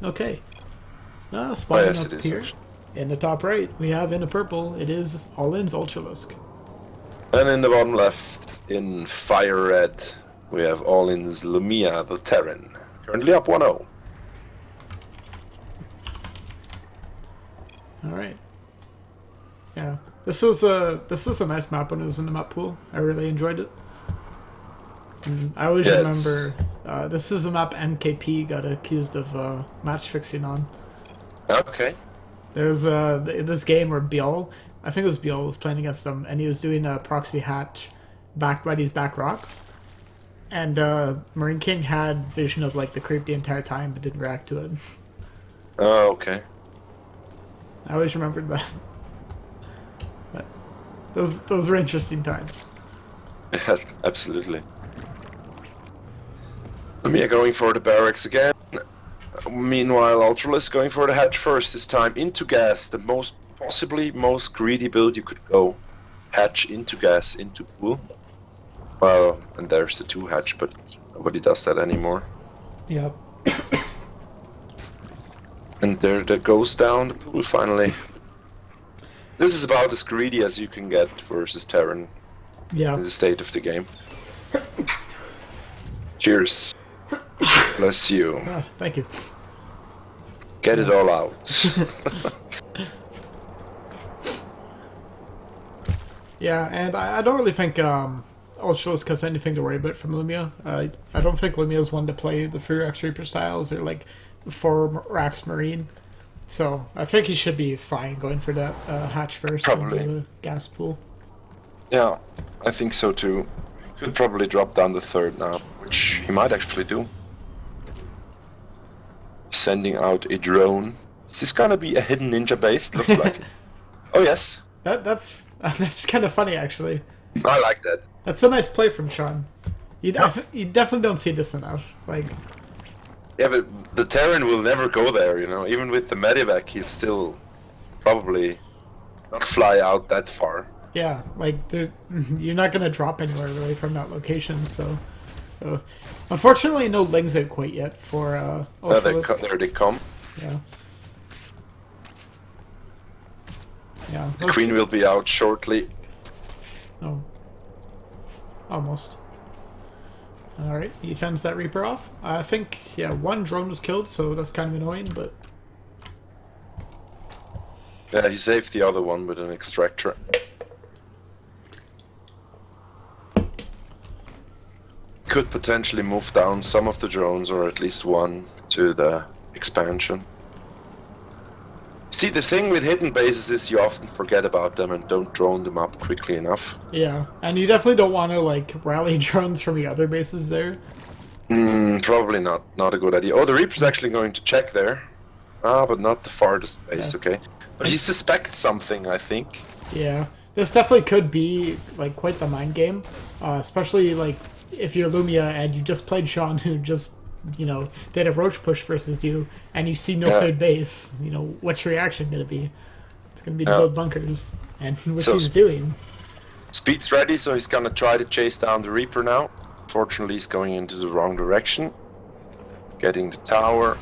Okay. Oh Spawning yes, up it is here actually. in the top right, we have in the purple, it is Allin's Ultralisk. And in the bottom left, in fire red, we have Allin's Lumiya, the Terran. Currently up 1-0. Alright. Yeah. This was a nice map when it was in the map pool. I really enjoyed it. And I always Yeah, remember this is a map MKP got accused of match fixing on. okay. There's this game where Biol, I think it was Biol, was playing against him, and he was doing a proxy hatch back by these back rocks. And Marine King had vision of like the creep the entire time, but didn't react to it. Oh, okay. I always remembered that. But those were interesting times. Yeah, absolutely. Lumiya going for the barracks again. Meanwhile, Ultralisk going for the hatch first this time into gas. The possibly most greedy build you could go. Hatch into gas into pool. Well, and there's the 2 hatch, but nobody does that anymore. Yep. And there that goes down the pool finally. This is about as greedy as you can get versus Terran Yeah. in the state of the game. Cheers. Bless you. Thank you. Get it all out. Yeah, and I don't really think Ultralisk has anything to worry about from Lumiya. I don't think Lumiya's one to play the Free Rex Reaper styles or like 4 Rax Marine. So I think he should be fine going for that hatch first Probably. into the gas pool. Yeah, I think so too. Could probably drop down the 3rd now, which he might actually do. Sending out a drone. Is this gonna be a hidden ninja base? Looks like it. Oh yes, That's that's kind of funny actually. I like that. That's a nice play from Sean. You definitely don't see this enough. Like, Yeah, but the Terran will never go there, you know. Even with the Medivac, he'll still probably not fly out that far. yeah, like you're not gonna drop anywhere really from that location. So, unfortunately, no Lings out quite yet for Ultralisk. There they come. Yeah. Yeah. The Queen will be out shortly. Oh. Almost. Alright, he fends that Reaper off. I think, yeah, 1 drone was killed, so that's kind of annoying, but... Yeah, he saved the other one with an extractor. Could potentially move down some of the drones, or at least one, to the expansion. See, the thing with hidden bases is you often forget about them and don't drone them up quickly enough. Yeah, and you definitely don't want to, like, rally drones from your other bases there. Probably not. Not a good idea. Oh, the Reaper's actually going to check there. Ah, but not the farthest base, Yeah. okay. But he suspects something, I think. Yeah. This definitely could be, like, quite the mind game. Especially, like, if you're Lumiya and you just played Sean, who just, you know, did a roach push versus you, and you see no Yeah. food base, you know, what's your reaction going to be? It's going to be to Yeah. build bunkers, and what So- he's doing. Speed's ready, so he's gonna try to chase down the Reaper now. Fortunately, he's going into the wrong direction. Getting the tower.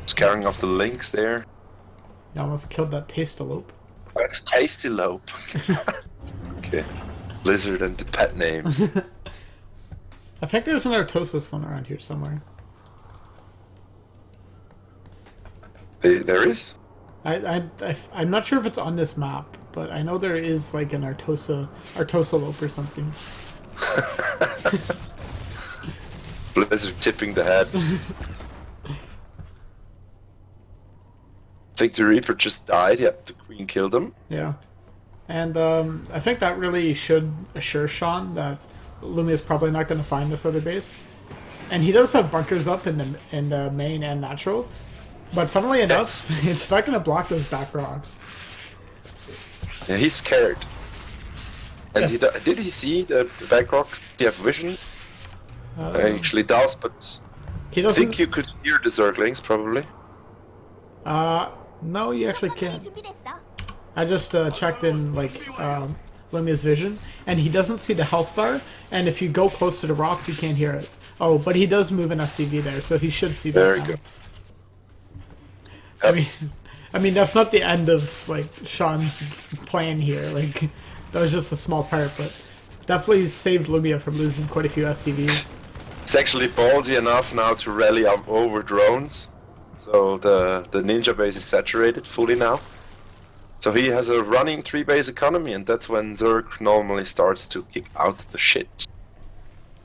Scaring off the links there. He almost killed that Tastalope. That's Tasty Lope. Okay. Lizard and the pet names. I think there's an Artosis one around here somewhere. There is? I'm not sure if it's on this map, but I know there is like an Artosalope or something. Blizzard tipping the head. I think the Reaper just died. Yep, the Queen killed him. Yeah. And I think that really should assure Sean that Lumiya's probably not going to find this other base. And he does have bunkers up in the main and natural. But funnily enough, it's not going to block those back rocks. Yeah, he's scared. And Yeah. did he see the back rocks? Does he have vision? He actually does, but He I doesn't. think you could hear the Zerglings probably. No, you actually can't. I just checked in like Lumiya's vision, and he doesn't see the health bar. And if you go close to the rocks, you can't hear it. Oh, but he does move an SCV there, so he should see that. Very now. good. I mean, I mean that's not the end of like Sean's plan here. Like that was just a small part, but definitely saved Lumiya from losing quite a few SCVs. It's actually ballsy enough now to rally up over drones. So the ninja base is saturated fully now. So he has a running 3-base economy, and that's when Zerg normally starts to kick out the shit.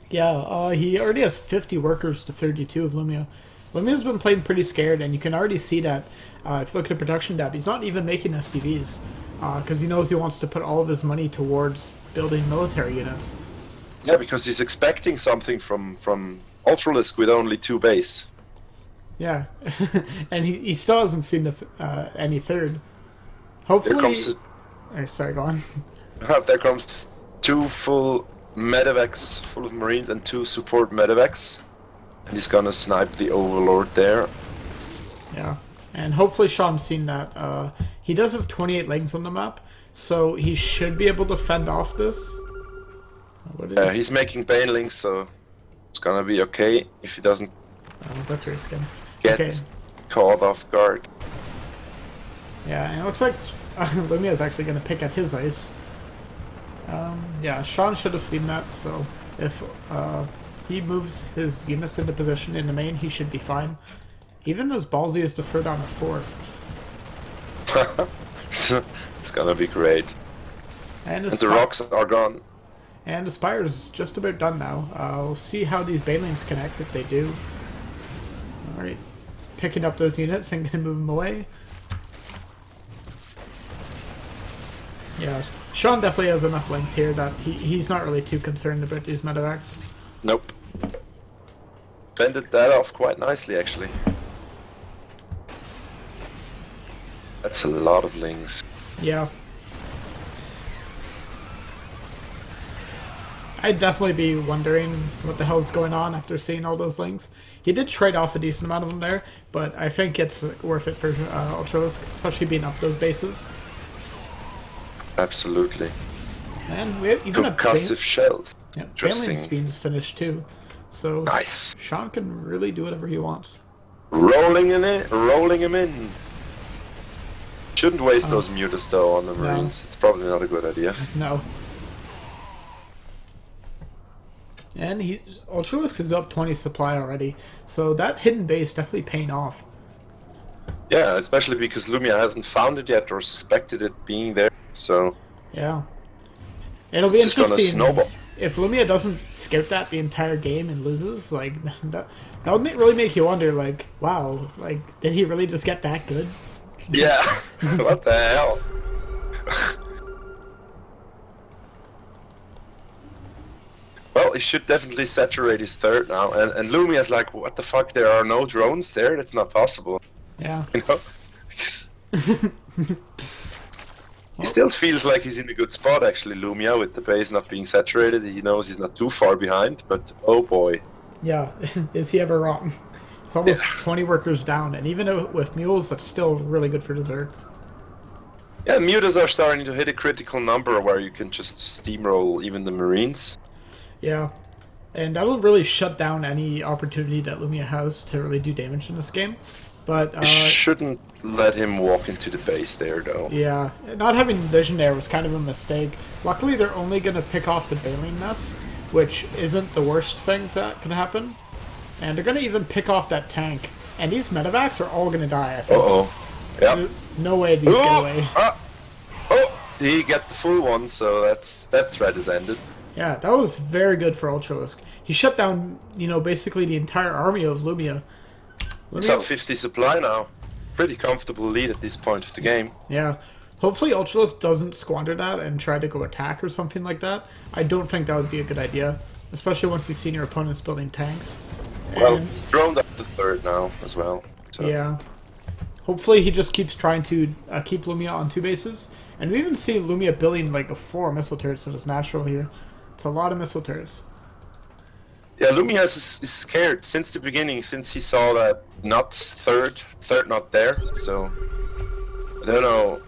Yeah, he already has 50 workers to 32 of Lumiya. Lumiya's been playing pretty scared, and you can already see that if you look at the production tab, he's not even making SCVs because he knows he wants to put all of his money towards building military units. Yeah, because he's expecting something from Ultralisk with only 2 base. Yeah, and he still hasn't seen the any third. Hopefully... sorry, go on. There comes 2 full medevacs full of marines and 2 support medevacs. And he's gonna snipe the overlord there. Yeah, and hopefully Sean's seen that. He does have 28 legs on the map, so he should be able to fend off this. Yeah, he's making banelings, so it's gonna be okay if he doesn't that's very skin. get caught off guard. Yeah, and it looks like Lumiya is actually going to pick at his ice. Yeah, Sean should have seen that, so if he moves his units into position in the main, he should be fine. Even as ballsy as to throw down a 4th. It's gonna be great. And the rocks are gone. And the Spire's just about done now. We'll see how these banelings connect if they do. Alright, picking up those units and going to move them away. Yeah, Sean definitely has enough links here that he's not really too concerned about these medevacs. Nope. Fended that off quite nicely, actually. That's a lot of links. Yeah. I'd definitely be wondering what the hell's going on after seeing all those links. He did trade off a decent amount of them there, but I think it's worth it for Ultralisk, especially being up those bases. Absolutely. And we have even concussive shells. Yeah, Interesting. Baneling Spin's finished too. So nice. Sean can really do whatever he wants. Rolling him in. Shouldn't waste those mutas though on the Marines. It's probably not a good idea. No. And Ultralisk is up 20 supply already, so that hidden base definitely paying off. Yeah, especially because Lumiya hasn't found it yet or suspected it being there. So yeah, it'll be interesting. Gonna snowball. If Lumiya doesn't scout that the entire game and loses. Like that would really make you wonder. Like, wow, like did he really just get that good? Yeah. What the hell? Well, he should definitely saturate his third now, and Lumiya's like, what the fuck? There are no drones there. That's not possible. Yeah. You know, because he still feels like he's in a good spot, actually, Lumiya, with the base not being saturated. He knows he's not too far behind, but oh boy. Yeah, is he ever wrong? It's almost 20 workers down, and even with mules, that's still really good for Zerg. Yeah, mutas are starting to hit a critical number where you can just steamroll even the Marines. Yeah, and that'll really shut down any opportunity that Lumiya has to really do damage in this game. But shouldn't let him walk into the base there, though. Yeah, not having vision there was kind of a mistake. Luckily, they're only going to pick off the baleen nest, which isn't the worst thing that can happen. And they're going to even pick off that tank. And these medevacs are all going to die, I think. Uh-oh. Yep. No way these get away. Did he get the full one, so that threat is ended. Yeah, that was very good for Ultralisk. He shut down, basically the entire army of Lumiya. It's up 50 supply now. Pretty comfortable lead at this point of the game. Yeah. Hopefully Ultralisk doesn't squander that and try to go attack or something like that. I don't think that would be a good idea. Especially once you've seen your opponents building tanks. Well, he's droned up the third now as well. So. Yeah. Hopefully he just keeps trying to keep Lumiya on 2 bases. And we even see Lumiya building like a 4 missile turrets that is natural here. It's a lot of missile turrets. Yeah, Lumiya is scared since the beginning, since he saw that not third not there, so I don't know.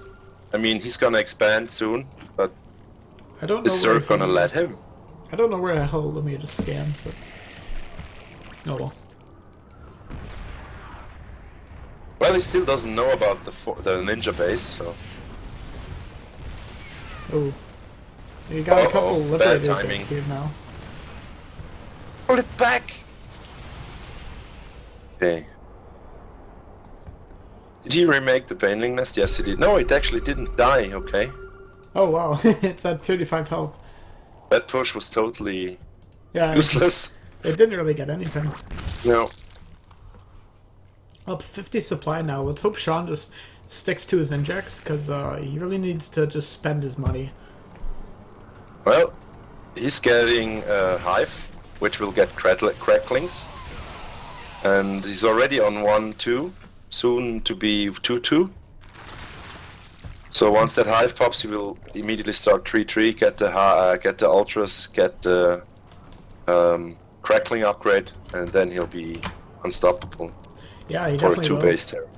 I mean, he's gonna expand soon, but I don't know is Zerg gonna let him? I don't know where the hell Lumiya just scanned, but oh well. Well, he still doesn't know about the ninja base, so... Oh. You got a couple bad liberators out timing. here now. Pull it back! Okay. Did he remake the Baneling Nest? Yes, he did. No, it actually didn't die, okay. Oh wow, it's at 35 health. That push was totally Yeah, useless. it didn't really get anything. No. Up 50 supply now. Let's hope Sean just sticks to his injects, because he really needs to just spend his money. Well, he's getting Hive, which will get cracklings. And he's already on 1-2, soon to be 2-2. So once that Hive pops, he will immediately start 3-3, get the Ultras, get the crackling upgrade, and then he'll be unstoppable. Yeah, he for a definitely will. 2-base terror.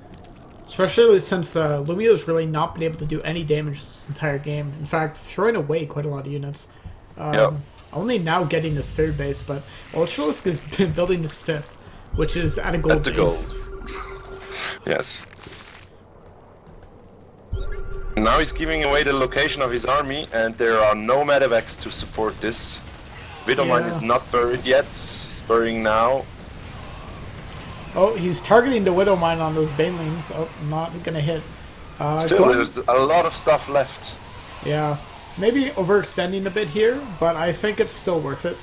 Especially since Lumiya's really not been able to do any damage this entire game. In fact, throwing away quite a lot of units. Yep. Only now getting this third base, but Ultralisk has been building this fifth, which is at a gold At the base. Yes. Now he's giving away the location of his army, and there are no medevacs to support this. Widowmine is not buried yet. He's burying now. Oh, he's targeting the Widowmine on those Banelings. Oh, not gonna hit. Still, there's a lot of stuff left. Yeah. Maybe overextending a bit here, but I think it's still worth it.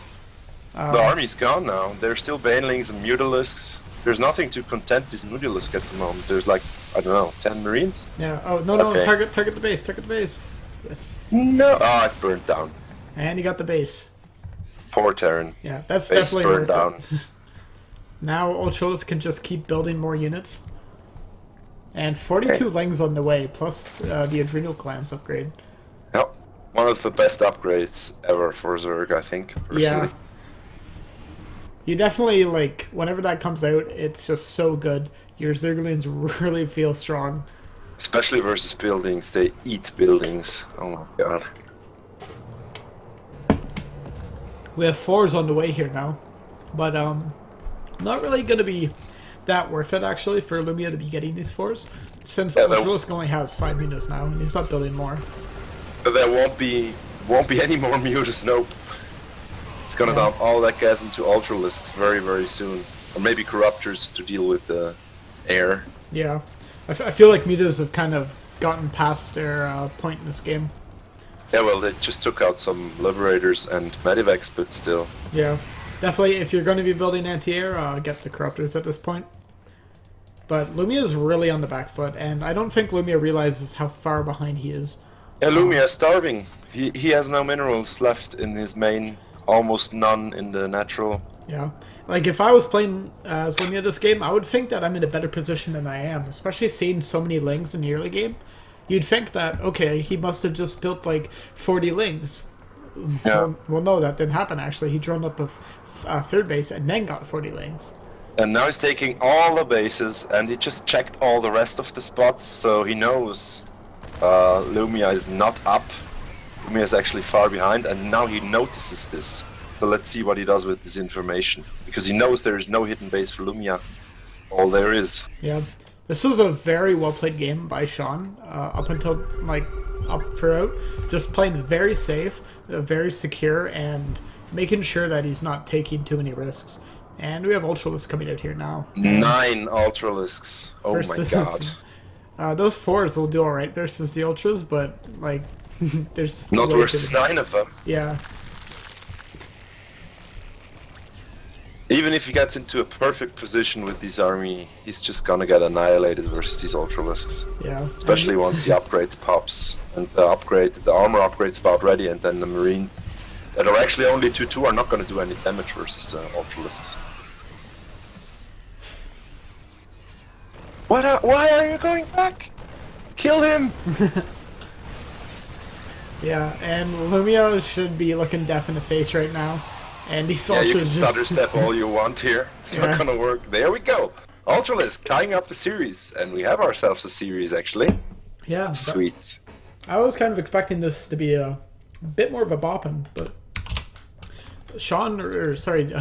The army's gone now. There's still Banelings and Mutalisks. There's nothing to content this Mutalisk at the moment. There's like, I don't know, 10 Marines? Yeah. Oh, no, Okay. target the base, target the base. Yes. No. Ah, it burned down. And you got the base. Poor Terran. Yeah, that's Base definitely burned worth down. it. Now Ultralisk can just keep building more units. And 42 Lings on the way, plus the Adrenal Clans upgrade. Yep. One of the best upgrades ever for Zerg, I think, personally. Yeah. You definitely, like, whenever that comes out, it's just so good. Your Zerglings really feel strong. Especially versus buildings, they eat buildings. Oh my god. We have 4s on the way here now. But, not really going to be that worth it, actually, for Lumiya to be getting these 4s. Since Ultralisk only has 5 units now, and he's not building more. But there won't be any more mutas, nope. It's gonna dump all that gas into Ultralisks very, very soon. Or maybe Corruptors to deal with the air. Yeah. I feel like Mutas have kind of gotten past their point in this game. Yeah, well, they just took out some Liberators and Medivacs, but still. Yeah. Definitely, if you're going to be building anti-air, get the Corruptors at this point. But Lumiya's really on the back foot, and I don't think Lumiya realizes how far behind he is. Yeah, Lumiya is starving. He has no minerals left in his main, almost none in the natural. Yeah. Like, if I was playing as Lumiya this game, I would think that I'm in a better position than I am, especially seeing so many Lings in the early game. You'd think that, okay, he must have just built, like, 40 Lings. Yeah. Well, no, that didn't happen, actually. He droned up a third base and then got 40 Lings. And now he's taking all the bases, and he just checked all the rest of the spots, so he knows Lumiya is not up. Lumiya is actually far behind, and now he notices this. So let's see what he does with this information. Because he knows there is no hidden base for Lumiya. That's all there is. Yeah. This was a very well-played game by Sean, up until, like, up throughout. Just playing very safe, very secure, and making sure that he's not taking too many risks. And we have Ultralisk coming out here now. 9 Ultralisks. Oh versus, my god. Those 4s will do alright versus the Ultras, but, like, there's... Not way versus too many. 9 of them. Yeah. Even if he gets into a perfect position with this army, he's just gonna get annihilated versus these Ultralisks. Yeah. Especially once the upgrade pops. And the armor upgrade's about ready, and then the Marine that are actually only 2-2 are not gonna do any damage versus the Ultralisks. Why are you going back? Kill him! Yeah, and Lumiya should be looking deaf in the face right now. And these Yeah, you Ultras can stutter step all you want here. It's Yeah. not gonna work. There we go. Ultralisk tying up the series, and we have ourselves a series actually. Yeah. Sweet. I was kind of expecting this to be a bit more of a boppin', but Sean, or sorry,